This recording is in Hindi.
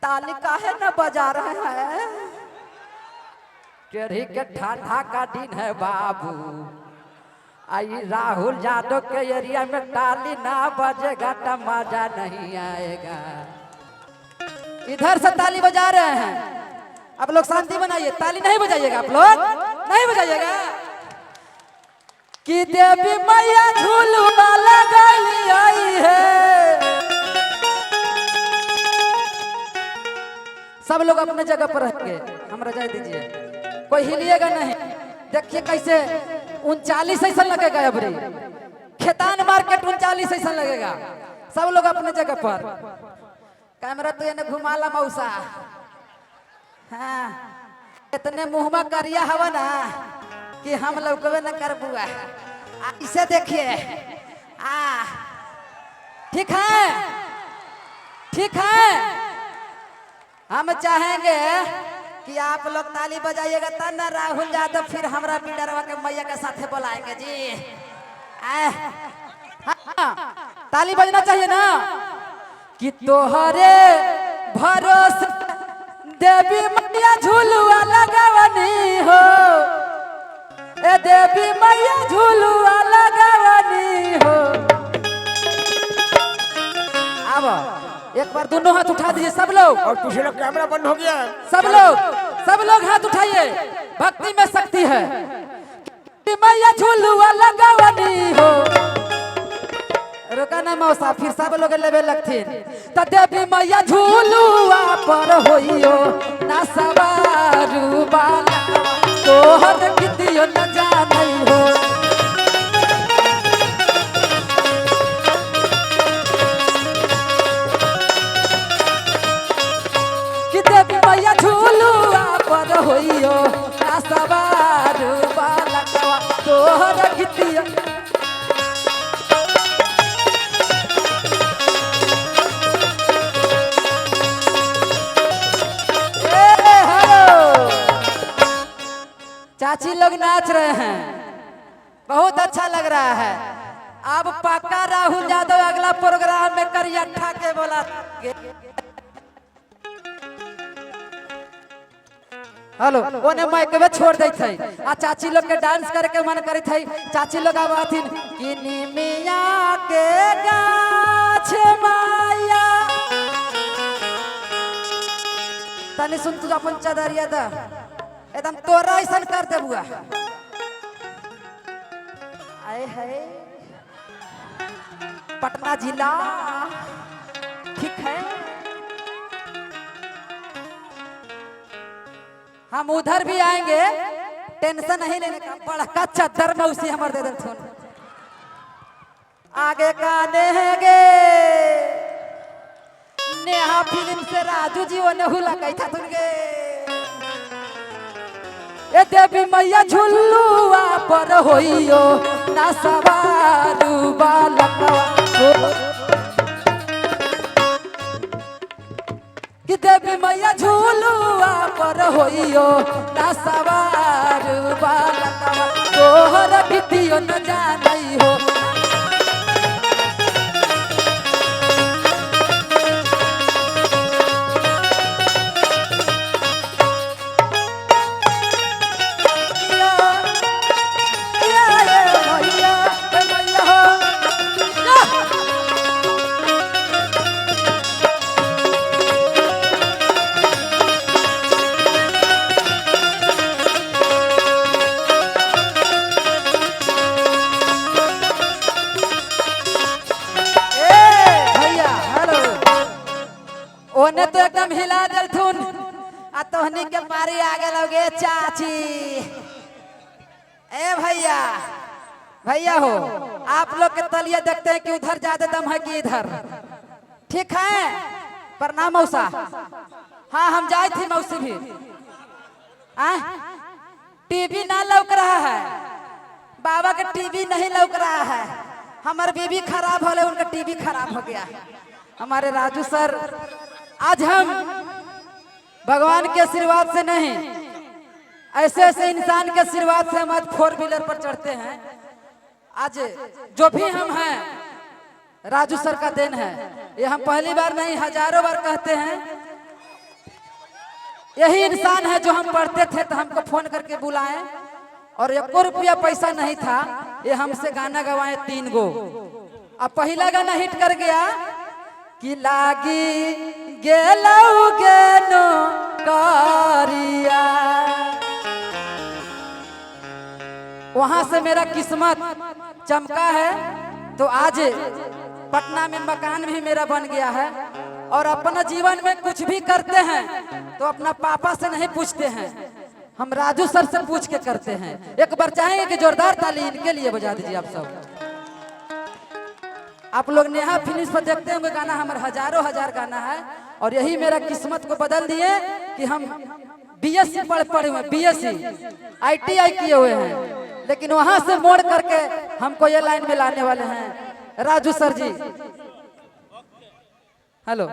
ताली काहे न बजा रहे हैं? टेढ़ी के ठंडा का दिन है बाबू, आई राहुल यादव के एरिया में ताली ना बजेगा तो मजा नहीं आएगा। इधर से ताली बजा रहे हैं, आप लोग शांति बनाइए, ताली नहीं बजाइएगा, आप लोग नहीं बजाइएगा। कि देवी मैया झूलुआ लगाई आई है। सब लोग अपने जगह पर रहेंगे, हम रजाई दीजिए, कोई हिलिएगा नहीं। देखिए कैसे 39 ऐसा लगेगा, अबरी खेतान मार्केट 39 ऐसा लगेगा। सब लोग अपने जगह पर, कैमरा तो ये घुमा ला मौसा। हाँ, इतने मुंहमा करिया हवा ना कि हम लोग न कर बुआ। इसे देखिए, ठीक है, ठीक है। हम चाहेंगे कि आप लोग ताली बजाइएगा तब ना राहुल यादव फिर हमरा बिडरवा के मैया के साथे बुलाएंगे जी। हाँ, ताली बजना चाहिए ना। कि तोहरे भरोसे देवी मैया झूलुआ लगावनी हो, ए देवी मैया झूलुआ लगावनी हो। अब एक बार दोनों हाथ उठा दीजिए सब लोग, और पीछे लोग कैमरा बंद हो गया। सब लोग हाथ उठाइए, भक्ति में शक्ति है। मैया झूलुआ लगावनी हो, रोका ना मौसा, फिर सब लोग लेवे लगथिन। त देवी मैया झूलुआ पर होइयो ना सवारू बाला, तोहर कितियो न जानै हो। कि देवी मैया झूलुआ पर होइयो ना सवारू बाला, तोहर कितियो। चाची लोग नाच रहे हैं, बहुत अच्छा लग रहा है। अब पक्का राहुल यादव अगला प्रोग्राम में करियठा के बोला। हेलो, ओने माइक में छोड़ दे थे, आ चाची लोग के डांस करके मन करे थे। चाची लोग अब आथिन कि निमिया के गाछ माया। तनी सुन तू अपन चदरिया दा, एकदम तोरा ऐसा कर दे बुआ। आए है पटना जिला, ठीक है। हम उधर भी आएंगे, टेंशन नहीं लेने का। बड़ा चद्दर में उसी हमारे दे दे। आगे का देंगे नेहा फिल्म से राजू जी वो नेहुला कही था तुनगे। ए देवी मैया झुल्लुआ पर होइयो ना सवारू बालकवा, कि देवी मैया झुल्लुआ पर होइयो ना सवारू बालकवा, तोहर कितियो न जानै हो। ओने तो एकदम हिला देलथुन, आ तोहनी के पारी आगे लगे चाची। ए भैया, भैया हो, आप लोग के तलिए देखते हैं कि उधर ज्यादा दम है कि इधर, ठीक है। प्रणाम मौसा। हाँ, हम जाए थी मौसी भी। टीवी ना लौक रहा है, बाबा का टीवी नहीं लौक रहा है। हमारे बीबी खराब हो, उनका टीवी खराब हो गया। हमारे राजू सर, आज हम भगवान के आशीर्वाद से नहीं, ऐसे ऐसे इंसान के आशीर्वाद से हम आज 4 व्हीलर पर चढ़ते हैं। आज जो भी हम हैं राजू सर का देन है। ये हम पहली बार नहीं, हजारों बार कहते हैं यही इंसान है जो हम पढ़ते थे तो हमको फोन करके बुलाए और 1 रुपया पैसा नहीं था, ये हमसे गाना गवाए 3 गो। अब पहला गाना हिट कर गया कि लागी गेलौ गेनो कारिया, वहां से मेरा किस्मत चमका है। तो आज पटना में मकान भी मेरा बन गया है और अपना जीवन में कुछ भी करते हैं तो अपना पापा से नहीं पूछते हैं, हम राजू सर से पूछ के करते हैं। एक बार चाहेंगे कि जोरदार ताली इनके लिए बजा दीजिए आप सब। आप लोग नेहा फिनिश पर देखते होंगे गाना, हमारे हजारों हजार गाना है और यही मेरा किस्मत को बदल दिए कि हम बीएससी पढ़े हुए, बीएससी ITI किए हुए हैं, लेकिन वहां से मोड़ करके हमको ये लाइन में लाने वाले हैं राजू सर जी। हेलो।